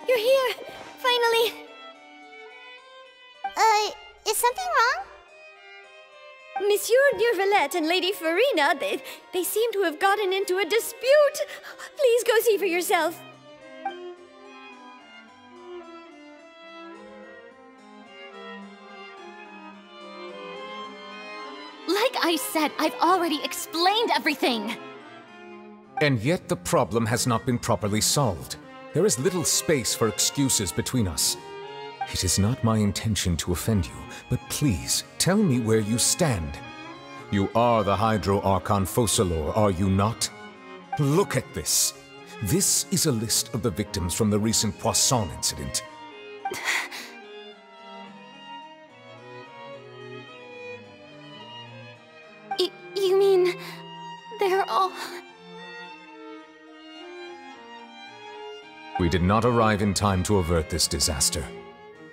You're here! Finally! Is something wrong? Monsieur Durvalette and Lady Farina, they seem to have gotten into a dispute. Please go see for yourself. Like I said, I've already explained everything. And yet the problem has not been properly solved. There is little space for excuses between us. It is not my intention to offend you, but please, tell me where you stand. You are the Hydro Archon Focalor, are you not? Look at this. This is a list of the victims from the recent Poisson incident. You mean... they're all... We did not arrive in time to avert this disaster.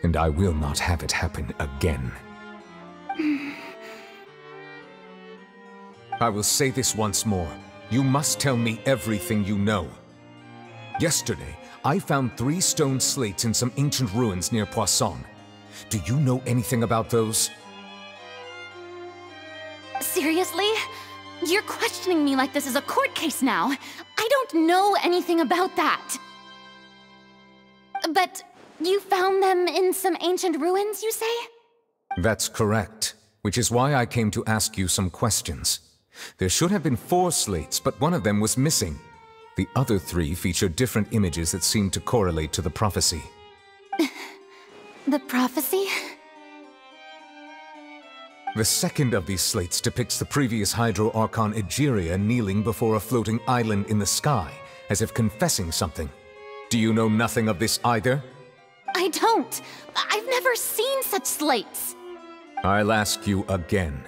And I will not have it happen again. I will say this once more. You must tell me everything you know. Yesterday, I found 3 stone slates in some ancient ruins near Poisson. Do you know anything about those? Seriously? You're questioning me like this is a court case now. I don't know anything about that. But... you found them in some ancient ruins, you say? That's correct, which is why I came to ask you some questions. There should have been 4 slates, but one of them was missing. The other 3 featured different images that seemed to correlate to the prophecy. The prophecy? The second of these slates depicts the previous Hydro Archon Egeria kneeling before a floating island in the sky, as if confessing something. Do you know nothing of this either? I don't. I've never seen such slates. I'll ask you again.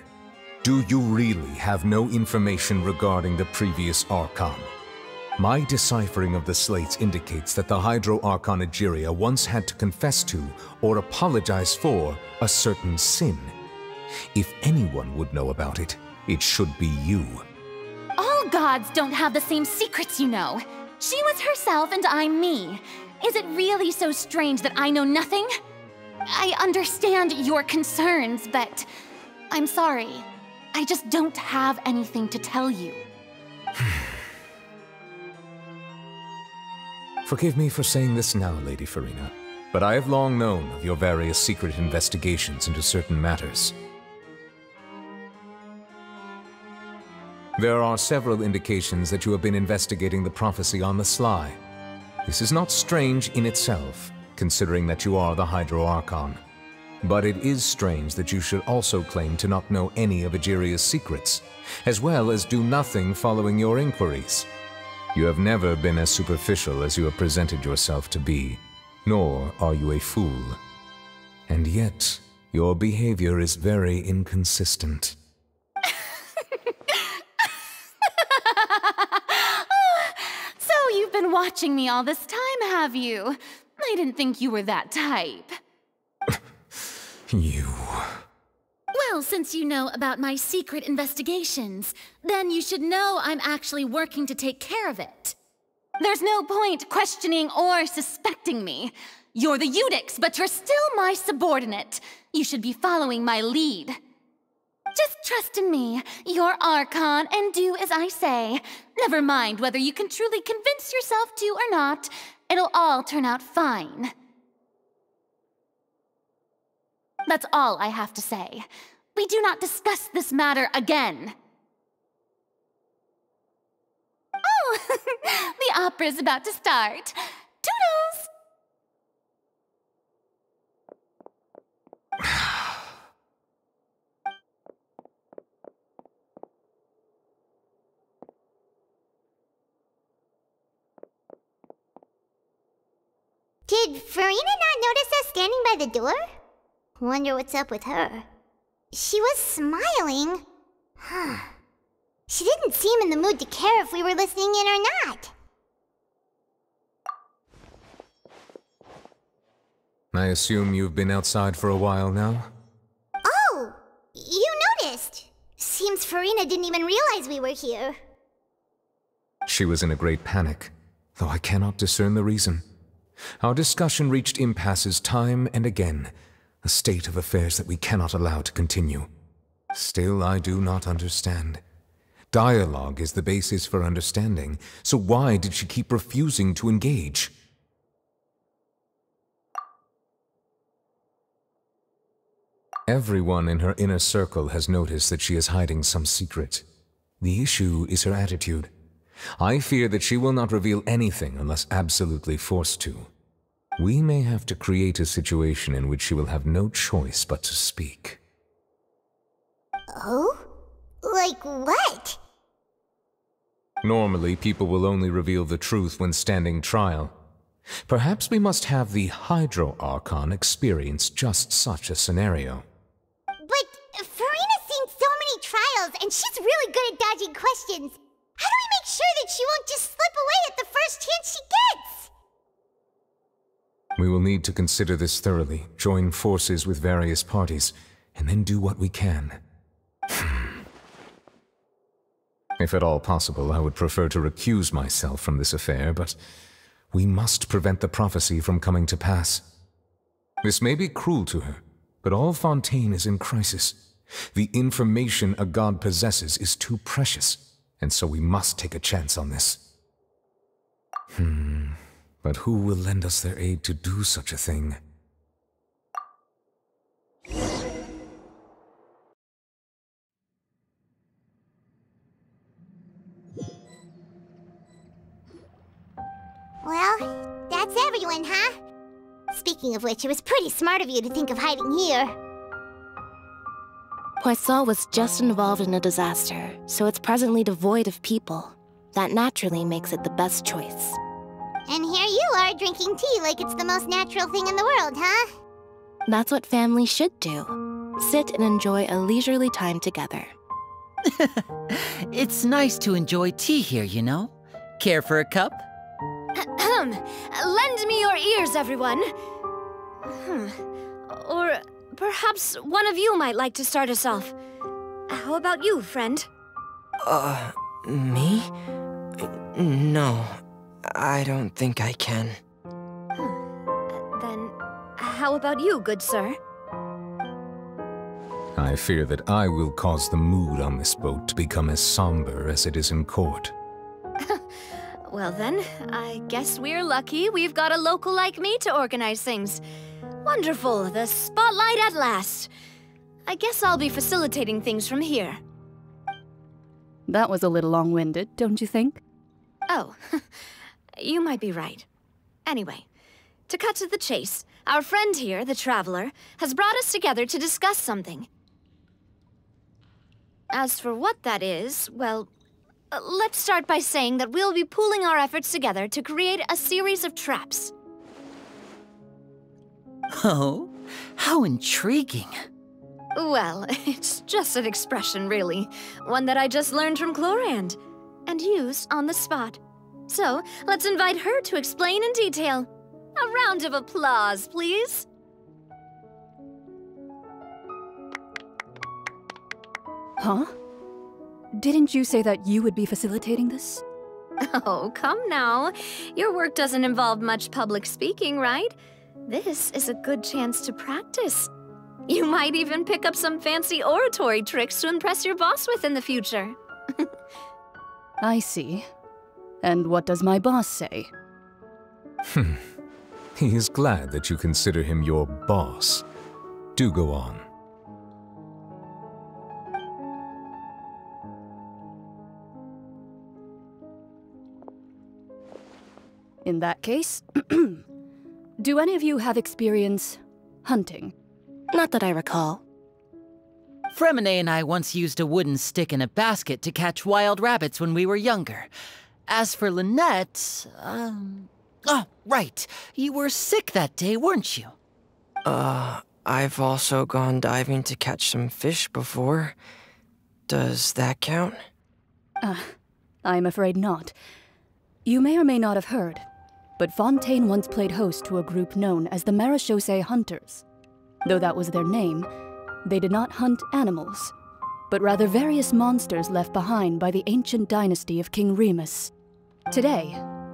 Do you really have no information regarding the previous Archon? My deciphering of the slates indicates that the Hydro Archon Egeria once had to confess to, or apologize for, a certain sin. If anyone would know about it, it should be you. All gods don't have the same secrets, you know. She was herself and I'm me. Is it really so strange that I know nothing? I understand your concerns, but I'm sorry. I just don't have anything to tell you. Forgive me for saying this now, Lady Farina, but I have long known of your various secret investigations into certain matters. There are several indications that you have been investigating the prophecy on the sly. This is not strange in itself, considering that you are the Hydro Archon. But it is strange that you should also claim to not know any of Egeria's secrets, as well as do nothing following your inquiries. You have never been as superficial as you have presented yourself to be, nor are you a fool. And yet, your behavior is very inconsistent. So you've been watching me all this time, have you? I didn't think you were that type. You... Well, since you know about my secret investigations, then you should know I'm actually working to take care of it. There's no point questioning or suspecting me. You're the Eudix, but you're still my subordinate. You should be following my lead. Just trust in me, you're Archon, and do as I say. Never mind whether you can truly convince yourself to or not. It'll all turn out fine. That's all I have to say. We do not discuss this matter again. Oh, the opera's about to start. Toodles! Did Farina not notice us standing by the door? Wonder what's up with her. She was smiling. She didn't seem in the mood to care if we were listening in or not. I assume you've been outside for a while now? Oh! You noticed! Seems Farina didn't even realize we were here. She was in a great panic, though I cannot discern the reason. Our discussion reached impasses time and again, a state of affairs that we cannot allow to continue. Still, I do not understand. Dialogue is the basis for understanding, so why did she keep refusing to engage? Everyone in her inner circle has noticed that she is hiding some secret. The issue is her attitude. I fear that she will not reveal anything unless absolutely forced to. We may have to create a situation in which she will have no choice but to speak. Oh? Like what? Normally, people will only reveal the truth when standing trial. Perhaps we must have the Hydro Archon experience just such a scenario. But Farina's seen so many trials, and she's really good at dodging questions. How do we make sure that she won't just slip away at the first chance she gets? We will need to consider this thoroughly, join forces with various parties, and then do what we can. If at all possible, I would prefer to recuse myself from this affair, but we must prevent the prophecy from coming to pass. This may be cruel to her, but all Fontaine is in crisis. The information a god possesses is too precious, and so we must take a chance on this. But who will lend us their aid to do such a thing? Well, that's everyone, huh? Speaking of which, it was pretty smart of you to think of hiding here. Poisson was just involved in a disaster, so it's presently devoid of people. That naturally makes it the best choice. And here you are drinking tea like it's the most natural thing in the world, huh? That's what families should do. Sit and enjoy a leisurely time together. It's nice to enjoy tea here, you know? Care for a cup? Lend me your ears, everyone. Or perhaps one of you might like to start us off. How about you, friend? Me? No, I don't think I can. Then, how about you, good sir? I fear that I will cause the mood on this boat to become as somber as it is in court. Well then, I guess we're lucky we've got a local like me to organize things. Wonderful, the spotlight at last. I guess I'll be facilitating things from here. That was a little long-winded, don't you think? Oh, you might be right. Anyway, to cut to the chase, our friend here, the Traveler, has brought us together to discuss something. As for what that is, well, let's start by saying that we'll be pooling our efforts together to create a series of traps. Oh, how intriguing. Well, it's just an expression, really. One that I just learned from Chlorand, and used on the spot. So, let's invite her to explain in detail. A round of applause, please. Huh? Didn't you say that you would be facilitating this? Oh, come now. Your work doesn't involve much public speaking, right? This is a good chance to practice. You might even pick up some fancy oratory tricks to impress your boss with in the future. I see. And what does my boss say? He is glad that you consider him your boss. Do go on. In that case, do any of you have experience hunting? Not that I recall. Fremine and I once used a wooden stick in a basket to catch wild rabbits when we were younger. As for Lynette, oh, right. You were sick that day, weren't you? I've also gone diving to catch some fish before. Does that count? I'm afraid not. You may or may not have heard, but Fontaine once played host to a group known as the Marechaussee Hunters. Though that was their name, they did not hunt animals, but rather various monsters left behind by the ancient dynasty of King Remus. Today,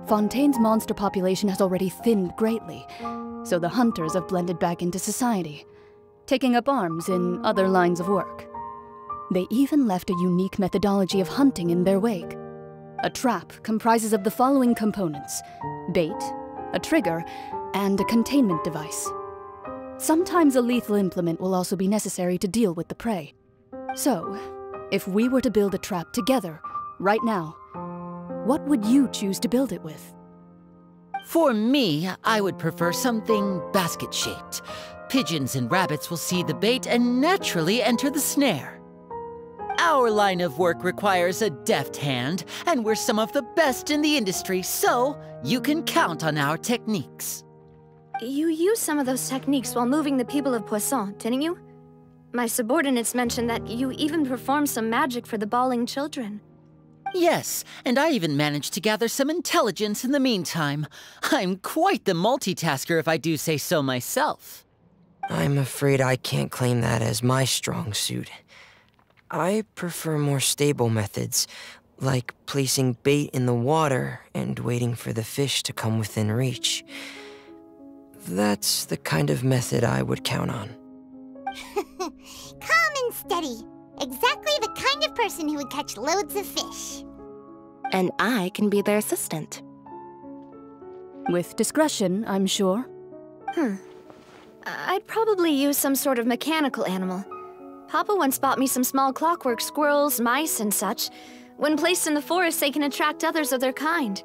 Fontaine's monster population has already thinned greatly, so the hunters have blended back into society, taking up arms in other lines of work. They even left a unique methodology of hunting in their wake. A trap comprises of the following components: bait, a trigger, and a containment device. Sometimes a lethal implement will also be necessary to deal with the prey. So, if we were to build a trap together, right now, what would you choose to build it with? For me, I would prefer something basket-shaped. Pigeons and rabbits will see the bait and naturally enter the snare. Our line of work requires a deft hand, and we're some of the best in the industry, so you can count on our techniques. You used some of those techniques while moving the people of Poisson, didn't you? My subordinates mentioned that you even performed some magic for the bawling children. Yes, and I even managed to gather some intelligence in the meantime. I'm quite the multitasker if I do say so myself. I'm afraid I can't claim that as my strong suit. I prefer more stable methods, like placing bait in the water and waiting for the fish to come within reach. That's the kind of method I would count on. Calm and steady. Exactly the kind of person who would catch loads of fish. And I can be their assistant. With discretion, I'm sure. I'd probably use some sort of mechanical animal. Papa once bought me some small clockwork squirrels, mice, and such. When placed in the forest, they can attract others of their kind.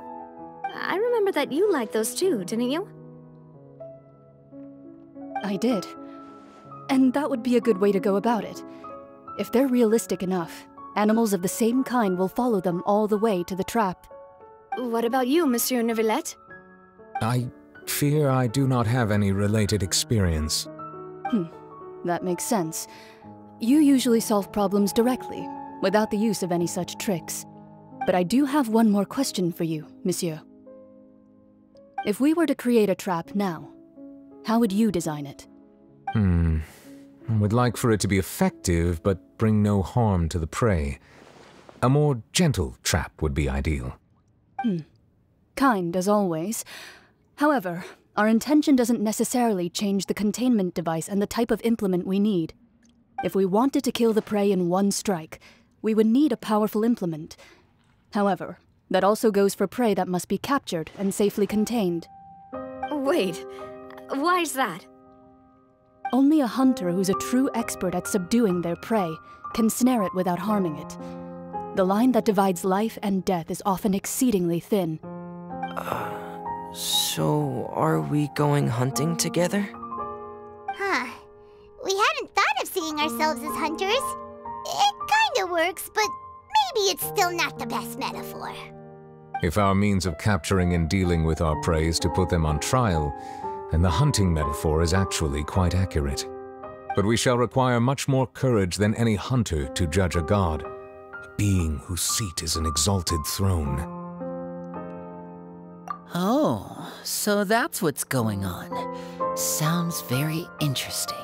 I remember that you liked those too, didn't you? I did. And that would be a good way to go about it. If they're realistic enough, animals of the same kind will follow them all the way to the trap. What about you, Monsieur Neuvillette? I fear I do not have any related experience. That makes sense. You usually solve problems directly, without the use of any such tricks. But I do have one more question for you, Monsieur. If we were to create a trap now, how would you design it? I would like for it to be effective, but bring no harm to the prey. A more gentle trap would be ideal. Kind, as always. However, our intention doesn't necessarily change the containment device and the type of implement we need. If we wanted to kill the prey in one strike, we would need a powerful implement. However, that also goes for prey that must be captured and safely contained. Wait, why's that? Only a hunter who's a true expert at subduing their prey can snare it without harming it. The line that divides life and death is often exceedingly thin. So are we going hunting together? We hadn't thought of seeing ourselves as hunters. It kinda works, but maybe it's still not the best metaphor. If our means of capturing and dealing with our prey is to put them on trial, then the hunting metaphor is actually quite accurate. But we shall require much more courage than any hunter to judge a god, a being whose seat is an exalted throne. Oh, so that's what's going on. Sounds very interesting.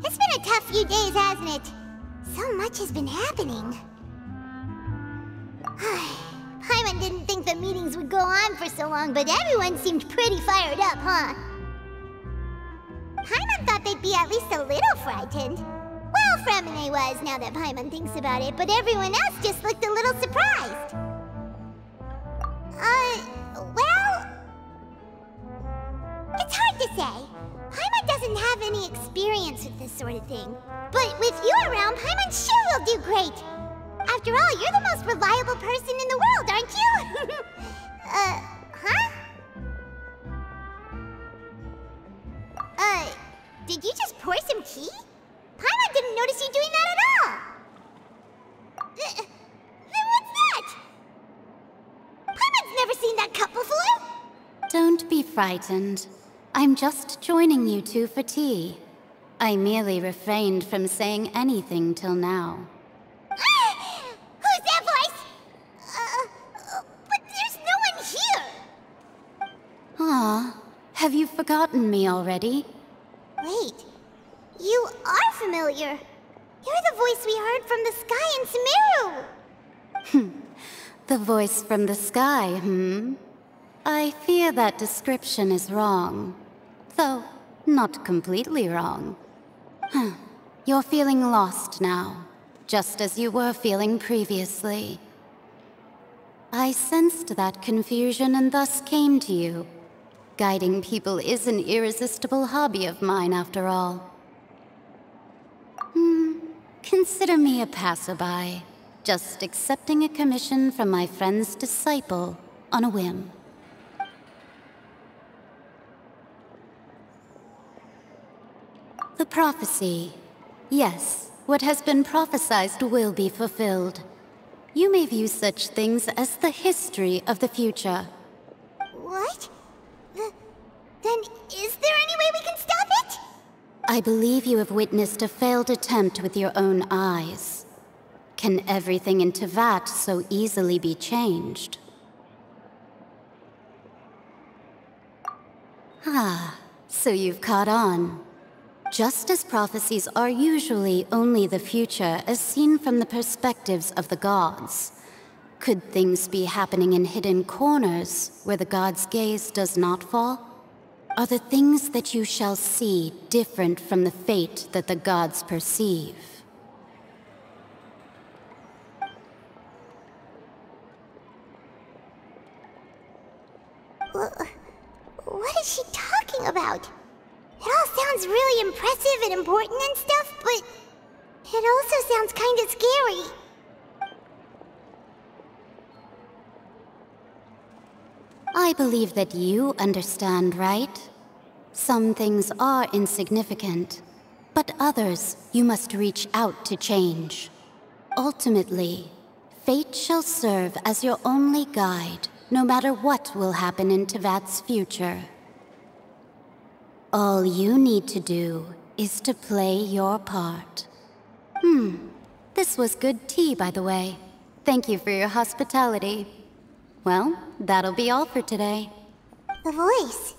It's been a tough few days, hasn't it? So much has been happening. Paimon didn't think the meetings would go on for so long, but everyone seemed pretty fired up, huh? Paimon thought they'd be at least a little frightened. Well, Fremine was, now that Paimon thinks about it, but everyone else just looked a little surprised. Well... it's hard to say. Paimon doesn't don't have any experience with this sort of thing. But with you around, Paimon sure will do great. After all, you're the most reliable person in the world, aren't you? Huh? Did you just pour some tea? Paimon didn't notice you doing that at all. Then what's that? Paimon's never seen that cup before. Don't be frightened. I'm just joining you two for tea. I merely refrained from saying anything till now. Who's that voice? But there's no one here. Ah, have you forgotten me already? Wait, you are familiar. You're the voice we heard from the sky in Sumeru. The voice from the sky, I fear that description is wrong. Though, not completely wrong. You're feeling lost now, just as you were feeling previously. I sensed that confusion and thus came to you. Guiding people is an irresistible hobby of mine, after all. Consider me a passerby, just accepting a commission from my friend's disciple on a whim. The prophecy. Yes, what has been prophesied will be fulfilled. You may view such things as the history of the future. What? Then is there any way we can stop it? I believe you have witnessed a failed attempt with your own eyes. Can everything in Teyvat so easily be changed? Ah, so you've caught on. Just as prophecies are usually only the future as seen from the perspectives of the gods, could things be happening in hidden corners where the gods' gaze does not fall? Are the things that you shall see different from the fate that the gods perceive? What is she talking about? It all sounds really impressive and important and stuff, but it also sounds kind of scary. I believe that you understand, right? Some things are insignificant, but others you must reach out to change. Ultimately, fate shall serve as your only guide, no matter what will happen in Teyvat's future. All you need to do is to play your part. This was good tea, by the way. Thank you for your hospitality. Well, that'll be all for today. The voice.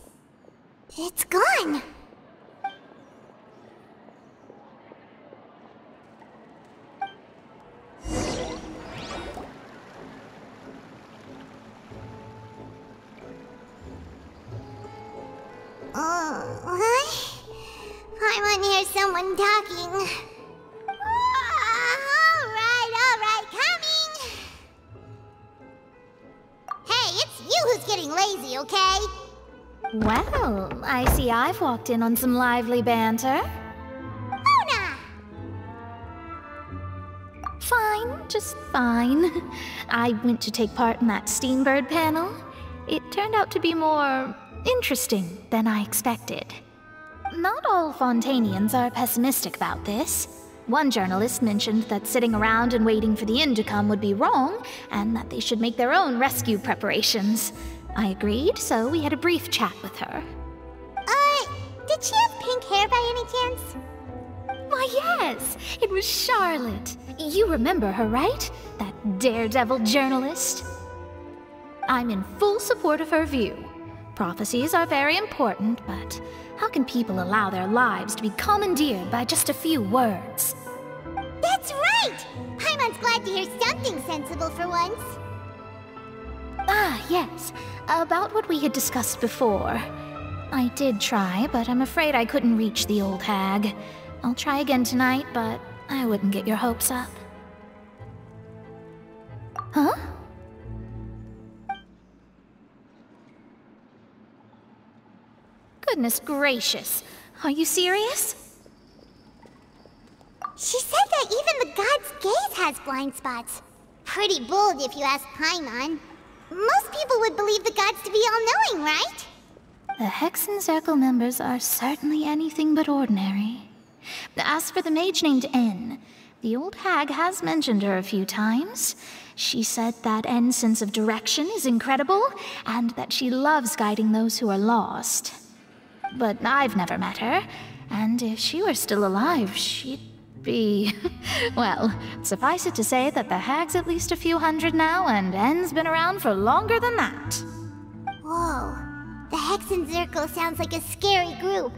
It's gone. What? Paimon hears someone talking. All right, coming. Hey, it's you who's getting lazy, okay? Well, I see I've walked in on some lively banter. Luna! Fine, just fine. I went to take part in that Steambird panel. It turned out to be more interesting than I expected. Not all Fontainians are pessimistic about this. One journalist mentioned that sitting around and waiting for the end to come would be wrong, and that they should make their own rescue preparations. I agreed, so we had a brief chat with her. Did she have pink hair by any chance? Why, yes! It was Charlotte. You remember her, right? That daredevil journalist? I'm in full support of her view. Prophecies are very important, but how can people allow their lives to be commandeered by just a few words? That's right! Paimon's glad to hear something sensible for once. Ah, yes. About what we had discussed before. I did try, but I'm afraid I couldn't reach the old hag. I'll try again tonight, but I wouldn't get your hopes up. Huh? Goodness gracious. Are you serious? She said that even the god's gaze has blind spots. Pretty bold if you ask Paimon. Most people would believe the gods to be all-knowing, right? The Hexen Circle members are certainly anything but ordinary. As for the mage named N, the old hag has mentioned her a few times. She said that N's sense of direction is incredible, and that she loves guiding those who are lost. But I've never met her, and if she were still alive, she'd be... well, suffice it to say that the hag's at least a few hundred now, and N's been around for longer than that. Whoa, the Hexen Circle sounds like a scary group.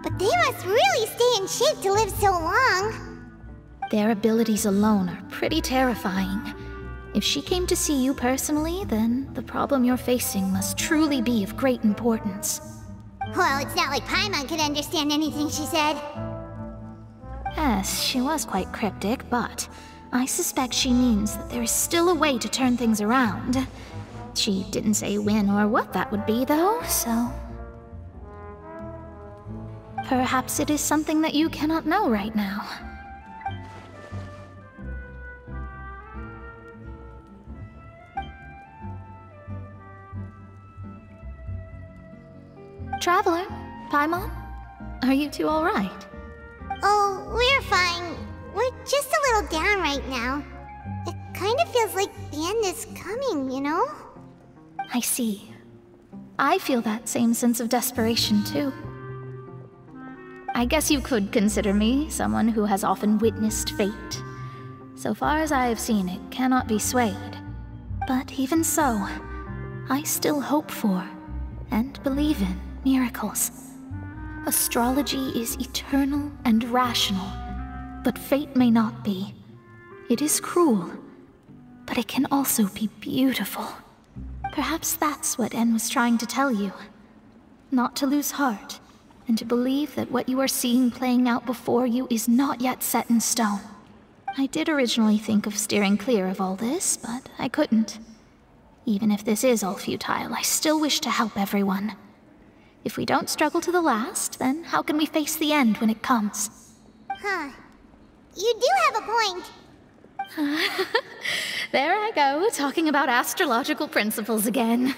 But they must really stay in shape to live so long. Their abilities alone are pretty terrifying. If she came to see you personally, then the problem you're facing must truly be of great importance. Well, it's not like Paimon could understand anything she said. Yes, she was quite cryptic, but I suspect she means that there is still a way to turn things around. She didn't say when or what that would be, though, so... perhaps it is something that you cannot know right now. Traveler, Paimon, are you two all right? Oh, we're fine. We're just a little down right now. It kind of feels like the end is coming, you know? I see. I feel that same sense of desperation, too. I guess you could consider me someone who has often witnessed fate. So far as I have seen, it cannot be swayed. But even so, I still hope for, and believe in, miracles. Astrology is eternal and rational, but fate may not be. It is cruel, but it can also be beautiful. Perhaps that's what N was trying to tell you. Not to lose heart, and to believe that what you are seeing playing out before you is not yet set in stone. I did originally think of steering clear of all this, but I couldn't. Even if this is all futile, I still wish to help everyone. If we don't struggle to the last, then how can we face the end when it comes? Huh. You do have a point. There I go, talking about astrological principles again.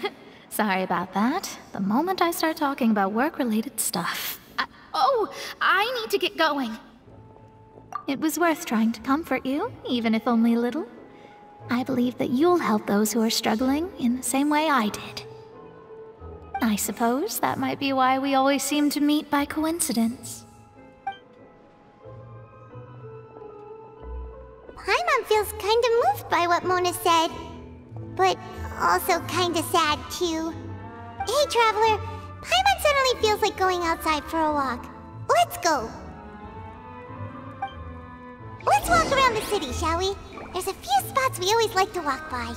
Sorry about that. The moment I start talking about work-related stuff... I need to get going. It was worth trying to comfort you, even if only a little. I believe that you'll help those who are struggling in the same way I did. I suppose that might be why we always seem to meet by coincidence. Paimon feels kind of moved by what Mona said, but also kind of sad too. Hey, Traveler, Paimon suddenly feels like going outside for a walk. Let's go. Let's walk around the city, shall we? There's a few spots we always like to walk by.